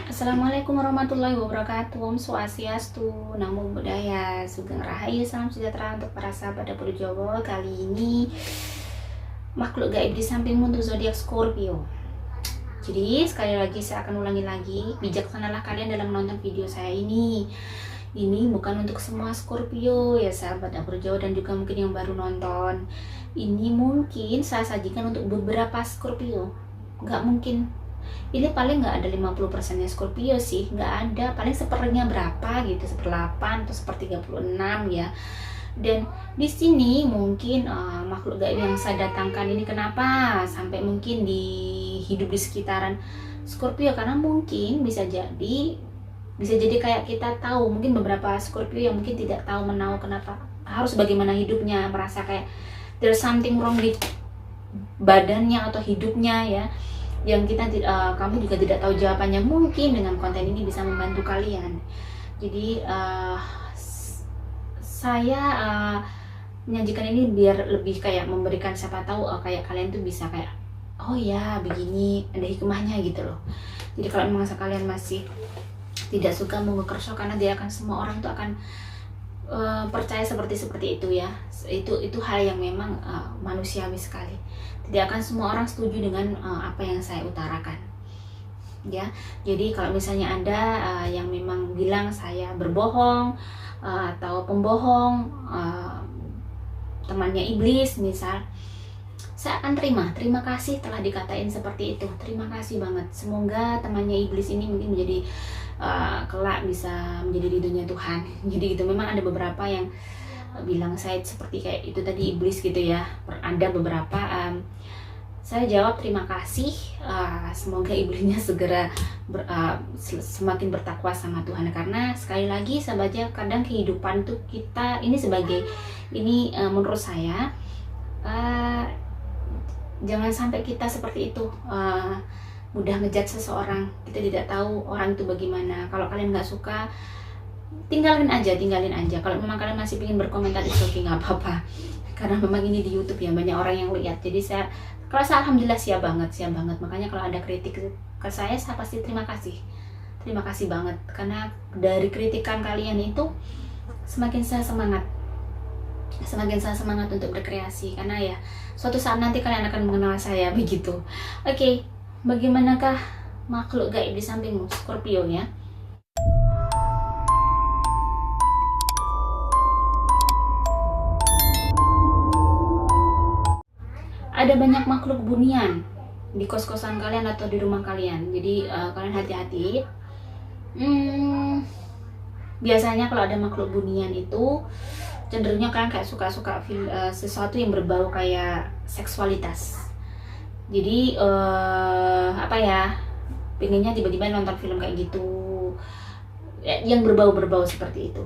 Assalamualaikum warahmatullahi wabarakatuh. Om Swastiastu, Namo Buddhaya, Sugeng Rahayu, salam sejahtera untuk para sahabat dapur Jawa. Kali ini makhluk gaib di sampingmu untuk zodiak Scorpio. Jadi sekali lagi saya akan ulangi lagi, bijaksanalah kalian dalam menonton video saya ini. Ini bukan untuk semua Scorpio ya sahabat dapur Jawa dan juga mungkin yang baru nonton. Ini mungkin saya sajikan untuk beberapa Scorpio. Nggak mungkin. Ini paling nggak ada 50% nya Scorpio sih, nggak ada, paling sepernya berapa gitu, 1/8 atau 1/36 ya. Dan di sini mungkin makhluk gaib yang saya datangkan ini kenapa sampai mungkin hidup di sekitaran Scorpio, karena mungkin bisa jadi kayak kita tahu, mungkin beberapa Scorpio yang mungkin tidak tahu menahu kenapa harus bagaimana hidupnya, merasa kayak there's something wrong di badannya atau hidupnya ya, yang kamu juga tidak tahu jawabannya. Mungkin dengan konten ini bisa membantu kalian. Jadi saya menyajikan ini biar lebih kayak memberikan, siapa tahu kayak kalian tuh bisa kayak oh ya begini, ada hikmahnya gitu loh. Jadi kalau memang kalian masih tidak suka Monggo kerso, karena dia akan, semua orang tuh akan percaya seperti itu ya. Itu hal yang memang manusiawi sekali. Tidak akan semua orang setuju dengan apa yang saya utarakan ya. Jadi kalau misalnya ada yang memang bilang saya berbohong atau pembohong, temannya iblis misal, saya akan terima kasih telah dikatain seperti itu, terima kasih banget. Semoga temannya iblis ini mungkin menjadi kelak bisa menjadi ridhonya Tuhan. Jadi gitu, memang ada beberapa yang bilang saya seperti kayak itu tadi, iblis gitu ya. Ada beberapa saya jawab terima kasih, semoga iblisnya segera semakin bertakwa sama Tuhan. Karena sekali lagi saya baca, kadang kehidupan tuh kita ini sebagai ini menurut saya jangan sampai kita seperti itu, mudah ngejudge seseorang. Kita tidak tahu orang itu bagaimana. Kalau kalian nggak suka, tinggalin aja. Kalau memang kalian masih ingin berkomentar, itu oke, nggak apa-apa, karena memang ini di YouTube ya, banyak orang yang lihat. Jadi saya alhamdulillah siap banget. Makanya kalau ada kritik ke saya pasti terima kasih banget, karena dari kritikan kalian itu semakin saya semangat untuk berkreasi. Karena ya suatu saat nanti kalian akan mengenal saya begitu. Oke, bagaimanakah makhluk gaib di sampingmu Scorpio ya? Ada banyak makhluk bunian di kos-kosan kalian atau di rumah kalian. Jadi kalian hati-hati. Biasanya kalau ada makhluk bunian itu cenderungnya kalian kayak suka-suka sesuatu yang berbau kayak seksualitas. Jadi apa ya, pengennya tiba-tiba nonton film kayak gitu yang berbau-berbau seperti itu.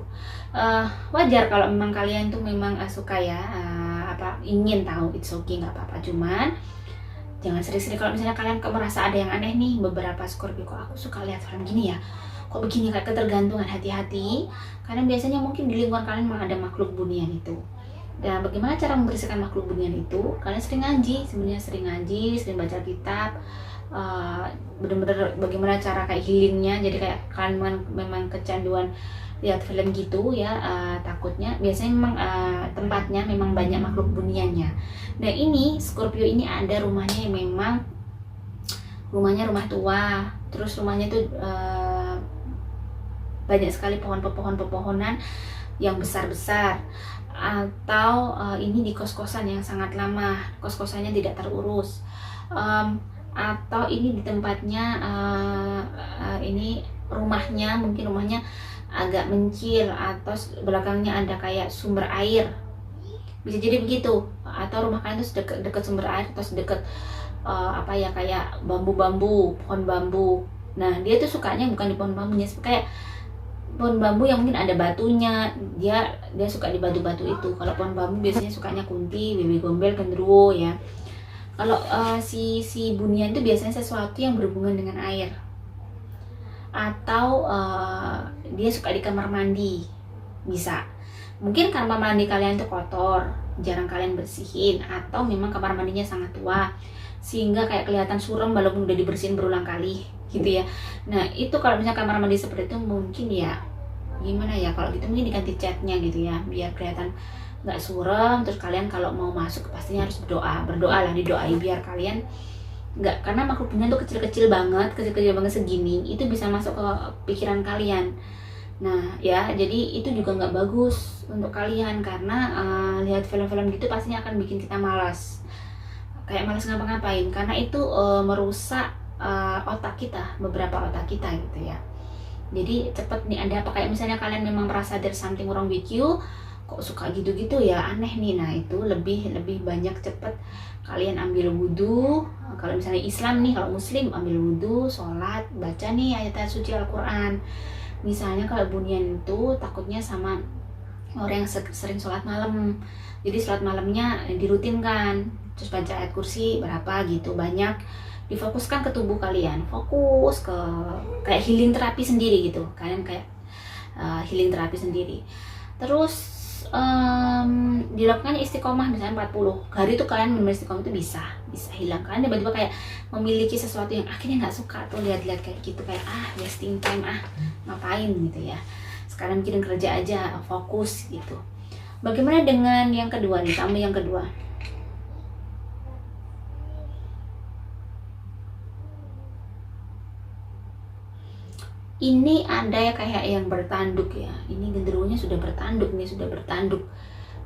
Wajar kalau memang kalian tuh memang suka ya, ingin tahu, it's okay, nggak apa-apa. Cuman jangan sering-sering. Kalau misalnya kalian merasa ada yang aneh nih, beberapa Scorpio, kok aku suka lihat film gini ya, kok begini, kayak ketergantungan, hati-hati. Karena biasanya mungkin di lingkungan kalian memang ada makhluk bunian itu. Dan bagaimana cara membersihkan makhluk bunian itu? Kalian sering ngaji, sebenarnya sering baca kitab, bener-bener bagaimana cara kayak healingnya. Jadi kayak kalian memang kecanduan lihat film gitu ya, takutnya biasanya memang tempatnya memang banyak makhluk buniannya. Nah ini Scorpio ini ada rumahnya yang memang rumah tua, terus rumahnya tuh banyak sekali pepohonan yang besar-besar, atau ini di kos-kosan yang sangat lama, kos-kosannya tidak terurus, atau ini di tempatnya ini mungkin rumahnya agak mencil, atau belakangnya ada kayak sumber air, bisa jadi begitu. Atau rumah kalian tuh dekat sumber air, atau dekat kayak bambu-bambu, pohon bambu. Nah dia tuh sukanya bukan di pohon bambunya, kayak pohon bambu yang mungkin ada batunya, dia suka di batu-batu itu. Kalau pohon bambu biasanya sukanya kunti, bebek gombel, genderuwo ya. Kalau si bunian itu biasanya sesuatu yang berhubungan dengan air, atau dia suka di kamar mandi. Bisa mungkin kamar mandi kalian itu kotor, jarang kalian bersihin, atau memang kamar mandinya sangat tua sehingga kayak kelihatan suram walaupun udah dibersihin berulang kali gitu ya. Nah itu kalau misalnya kamar mandi seperti itu mungkin ya gimana ya, kalau gitu mungkin diganti catnya gitu ya, biar kelihatan nggak suram. Terus kalian kalau mau masuk pastinya harus berdoa lah, didoai biar kalian nggak, karena makhluk jinnya tuh kecil-kecil banget segini, itu bisa masuk ke pikiran kalian. Nah ya, jadi itu juga nggak bagus untuk kalian, karena lihat film-film gitu pastinya akan bikin kita malas, kayak malas ngapa-ngapain, karena itu merusak otak kita, beberapa otak kita gitu ya. Jadi cepet nih ada apa, kayak misalnya kalian memang merasa there's something wrong with you, kok suka gitu-gitu ya, aneh nih. Nah itu lebih banyak cepet kalian ambil wudhu. Kalau misalnya Islam nih, kalau Muslim ambil wudhu, sholat, baca nih ayat-ayat suci Al-Quran. Misalnya kalau Bunyan itu takutnya sama orang yang sering sholat malam, jadi sholat malamnya dirutinkan, terus baca ayat kursi berapa gitu banyak, difokuskan ke tubuh kalian, fokus ke kayak healing terapi sendiri gitu, kalian kayak healing terapi sendiri. Terus dilakukan istiqomah misalnya 40 hari tuh, kalian benar istiqomah itu bisa hilang. Kalian tiba-tiba kayak memiliki sesuatu yang akhirnya nggak suka tuh lihat-lihat kayak gitu, kayak wasting time, ngapain gitu ya, sekarang mikirin kerja aja, fokus gitu. Bagaimana dengan yang kedua nih, kamu yang kedua? Ini ada ya kayak yang bertanduk ya, ini genderuwonya sudah bertanduk nih,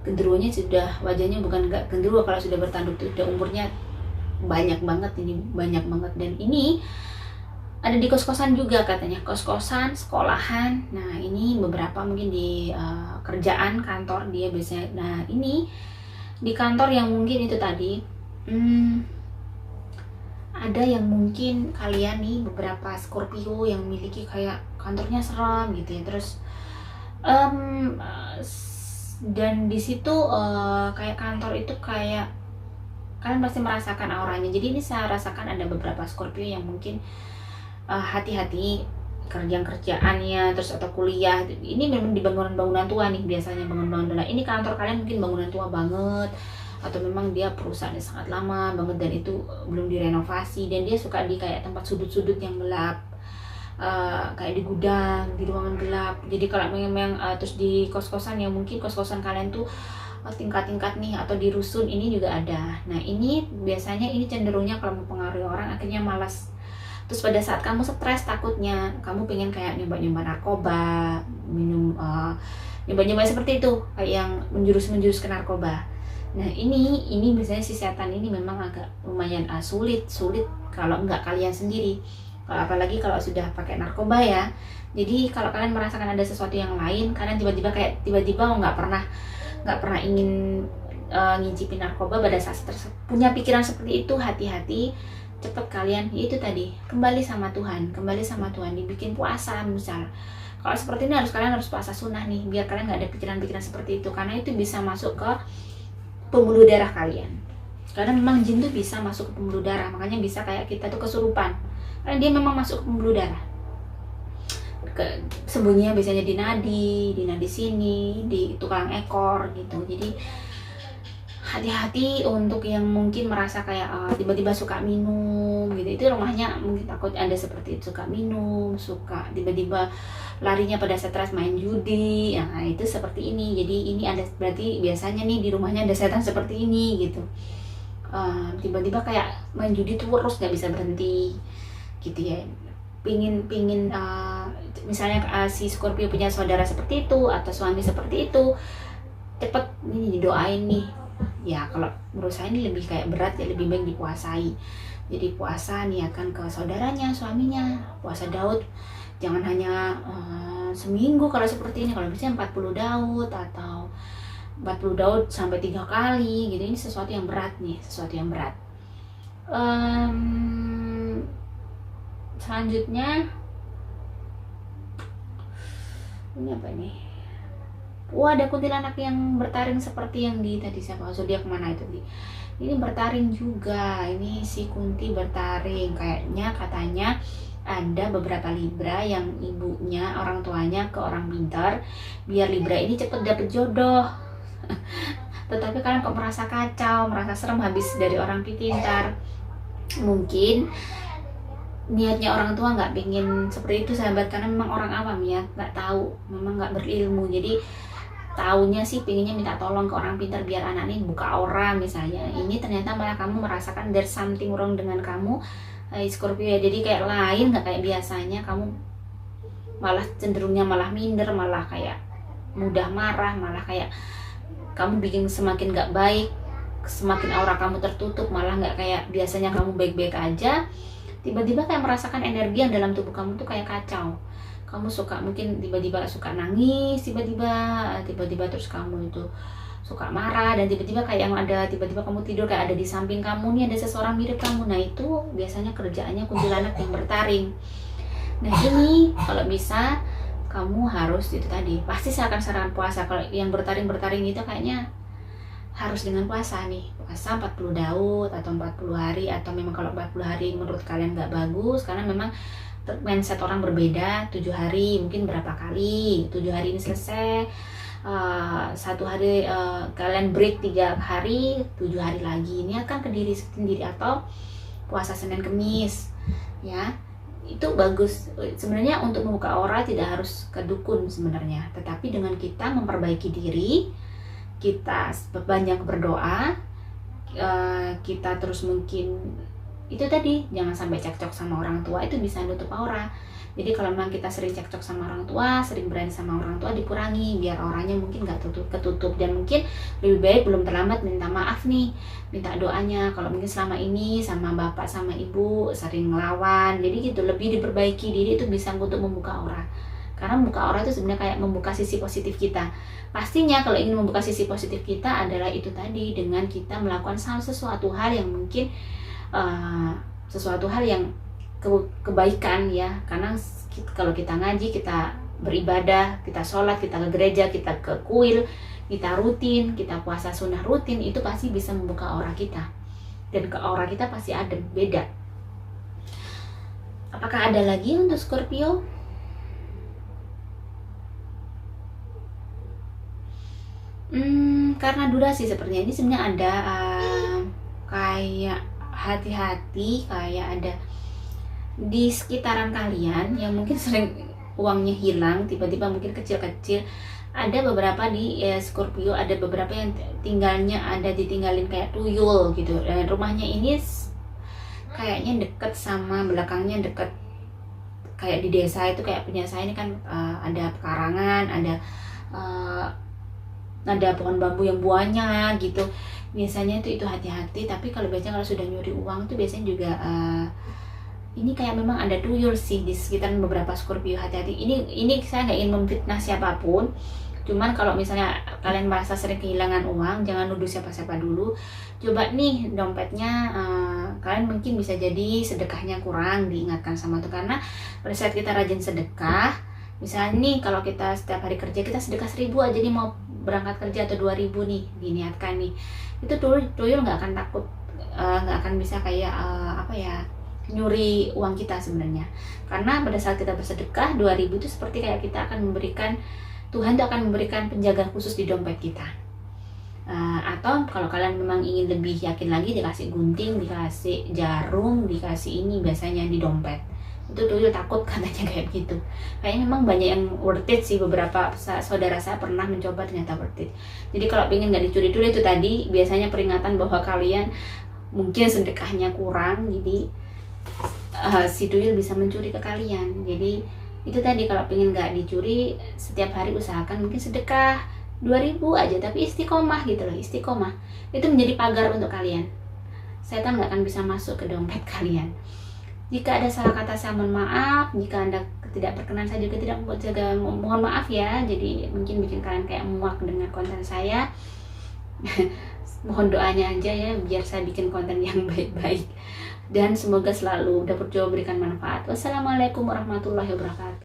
genderuwonya sudah, wajahnya bukan nggak genderuwo kalau sudah bertanduk tuh, udah umurnya banyak banget, dan ini ada di kos-kosan juga katanya, kos-kosan, sekolahan. Nah ini beberapa mungkin di kerjaan kantor dia biasanya. Nah ini di kantor yang mungkin itu tadi, ada yang mungkin kalian nih beberapa Scorpio yang memiliki kayak kantornya seram gitu ya, terus dan di situ kayak kantor itu kayak kalian pasti merasakan auranya. Jadi ini saya rasakan ada beberapa Scorpio yang mungkin hati-hati kerjaannya, terus atau kuliah ini memang di bangunan tua nih, biasanya bangunan tua. Ini kantor kalian mungkin bangunan tua banget, atau memang dia perusahaannya sangat lama banget dan itu belum direnovasi, dan dia suka di kayak tempat sudut-sudut yang gelap, kayak di gudang, di ruangan gelap. Jadi kalau memang terus di kos-kosan yang mungkin kos-kosan kalian tuh tingkat-tingkat nih, atau di rusun ini juga ada. Nah ini biasanya ini cenderungnya kalau mempengaruhi orang akhirnya malas. Terus pada saat kamu stres, takutnya kamu pengen kayak nyoba-nyoba narkoba, minum nyoba-nyoba seperti itu, kayak yang menjurus ke narkoba. Nah ini biasanya si setan ini memang agak lumayan sulit kalau nggak kalian sendiri, kalau apalagi kalau sudah pakai narkoba ya. Jadi kalau kalian merasakan ada sesuatu yang lain, kalian tiba-tiba nggak pernah ingin ngincipin narkoba, pada saat punya pikiran seperti itu, hati-hati, cepet kalian itu tadi kembali sama Tuhan, dibikin puasa misal. Kalau seperti ini kalian harus puasa sunnah nih, biar kalian nggak ada pikiran-pikiran seperti itu, karena itu bisa masuk ke pembuluh darah kalian. Karena memang jin tuh bisa masuk ke pembuluh darah, makanya bisa kayak kita tuh kesurupan, karena dia memang masuk ke pembuluh darah. Sembunyinya biasanya di nadi sini, di tulang ekor gitu. Jadi hati-hati untuk yang mungkin merasa kayak tiba-tiba suka minum gitu, itu rumahnya mungkin takut Anda seperti itu, suka minum, suka tiba-tiba larinya pada stres main judi. Nah itu seperti ini. Jadi ini ada, berarti biasanya nih di rumahnya ada setan seperti ini gitu, tiba-tiba kayak main judi terus nggak bisa berhenti gitu ya. Pingin misalnya si Scorpio punya saudara seperti itu atau suami seperti itu, cepet ini didoain nih ya. Kalau menurut saya ini lebih kayak berat ya, lebih baik dipuasai. Jadi puasa niatkan ke saudaranya, suaminya, puasa Daud, jangan hanya seminggu kalau seperti ini. Kalau misalnya 40 Daud atau 40 Daud sampai 3 kali gitu, ini sesuatu yang berat nih, selanjutnya ini apa nih? Wah, ada kuntilanak yang bertaring seperti yang di tadi, siapa, zodiak mana itu di. Ini bertaring juga, ini si Kunti bertaring. Katanya ada beberapa Libra yang ibunya, orang tuanya ke orang pintar, biar Libra ini cepet dapet jodoh. Tetapi kalian kok merasa kacau, merasa serem habis dari orang pintar. Mungkin niatnya orang tua nggak pengen seperti itu sahabat, karena memang orang awam ya, nggak tahu, memang nggak berilmu. Jadi taunya sih pengennya minta tolong ke orang pintar biar anak ini buka aura misalnya. Ini ternyata malah kamu merasakan there's something wrong dengan kamu, Scorpio ya. Jadi kayak lain, nggak kayak biasanya. Kamu malah cenderungnya malah minder, malah kayak mudah marah, malah kayak kamu bikin semakin nggak baik, semakin aura kamu tertutup, malah nggak kayak biasanya kamu baik-baik aja. Tiba-tiba kayak merasakan energi yang dalam tubuh kamu tuh kayak kacau. Kamu suka mungkin tiba-tiba suka nangis, tiba-tiba terus kamu itu suka marah, dan tiba-tiba kayak yang ada, tiba-tiba kamu tidur kayak ada di samping kamu nih ada seseorang mirip kamu. Nah itu biasanya kerjaannya kuntilanak yang bertaring. Nah ini kalau bisa kamu harus itu tadi, pasti saya akan sarankan puasa. Kalau yang bertaring-bertaring itu kayaknya harus dengan puasa nih, puasa 40 daud atau 40 hari, atau memang kalau 40 hari menurut kalian nggak bagus karena memang mindset orang berbeda. 7 hari mungkin berapa kali, 7 hari ini selesai, 1 hari kalian break 3 hari, 7 hari lagi, ini akan ke diri sendiri. Atau puasa Senin Kemis ya, itu bagus sebenarnya. Untuk membuka aura tidak harus ke dukun sebenarnya, tetapi dengan kita memperbaiki diri, kita banyak berdoa, kita terus mungkin itu tadi jangan sampai cekcok sama orang tua, itu bisa nutup aura. Jadi kalau memang kita sering cekcok sama orang tua, sering berani sama orang tua, dikurangi biar auranya mungkin nggak ketutup. Dan mungkin lebih baik belum terlambat minta maaf nih, minta doanya. Kalau mungkin selama ini sama bapak sama ibu sering ngelawan, jadi gitu, lebih diperbaiki diri itu bisa untuk membuka aura. Karena membuka aura itu sebenarnya kayak membuka sisi positif kita. Pastinya kalau ingin membuka sisi positif kita adalah itu tadi, dengan kita melakukan sesuatu hal yang mungkin sesuatu hal yang kebaikan ya. Karena kalau kita ngaji, kita beribadah, kita sholat, kita ke gereja, kita ke kuil, kita rutin, kita puasa sunnah rutin, itu pasti bisa membuka aura kita. Dan ke aura kita pasti ada beda. Apakah ada lagi untuk Scorpio? Karena durasi sepertinya ini sebenarnya ada kayak hati-hati, kayak ada di sekitaran kalian yang mungkin sering uangnya hilang, tiba-tiba mungkin kecil-kecil. Ada beberapa di Scorpio, ada beberapa yang tinggalnya ada ditinggalin kayak tuyul gitu. Dan rumahnya ini kayaknya deket sama belakangnya, deket kayak di desa itu, kayak punya saya ini kan ada pekarangan, ada pohon bambu yang buahnya gitu. Biasanya itu hati-hati. Tapi kalau biasanya kalau sudah nyuri uang itu biasanya juga ini kayak memang ada tuyul sih di sekitaran beberapa Scorpio. Hati-hati. Ini saya nggak ingin memfitnah siapapun. Cuman kalau misalnya kalian merasa sering kehilangan uang, jangan nuduh siapa-siapa dulu. Coba nih dompetnya, kalian mungkin bisa jadi sedekahnya kurang, diingatkan sama tuh. Karena pada saat kita rajin sedekah, misalnya nih kalau kita setiap hari kerja kita sedekah 1000 aja nih, mau berangkat kerja atau 2000 nih diniatkan nih, itu tuyul nggak akan takut, nggak akan bisa kayak nyuri uang kita sebenarnya. Karena pada saat kita bersedekah 2000 itu seperti kayak kita akan memberikan, Tuhan itu akan memberikan penjaga khusus di dompet kita. Atau kalau kalian memang ingin lebih yakin lagi, dikasih gunting, dikasih jarum, dikasih ini biasanya di dompet. Itu tuyul takut katanya kayak gitu. Kayaknya memang banyak yang worth it sih. Beberapa saudara saya pernah mencoba, ternyata worth it. Jadi kalau pengen nggak dicuri-curi itu tadi, biasanya peringatan bahwa kalian mungkin sedekahnya kurang, jadi si tuyul bisa mencuri ke kalian. Jadi itu tadi, kalau pengen nggak dicuri, setiap hari usahakan mungkin sedekah 2000 aja, tapi istiqomah gitu loh. Istiqomah itu menjadi pagar untuk kalian. Setan nggak akan bisa masuk ke dompet kalian. Jika ada salah kata saya mohon maaf, jika Anda tidak berkenan saya juga tidak mohon maaf ya. Jadi mungkin bikin kalian kayak muak dengan konten saya. Mohon doanya aja ya, biar saya bikin konten yang baik-baik. Dan semoga selalu dapat juga berikan manfaat. Wassalamualaikum warahmatullahi wabarakatuh.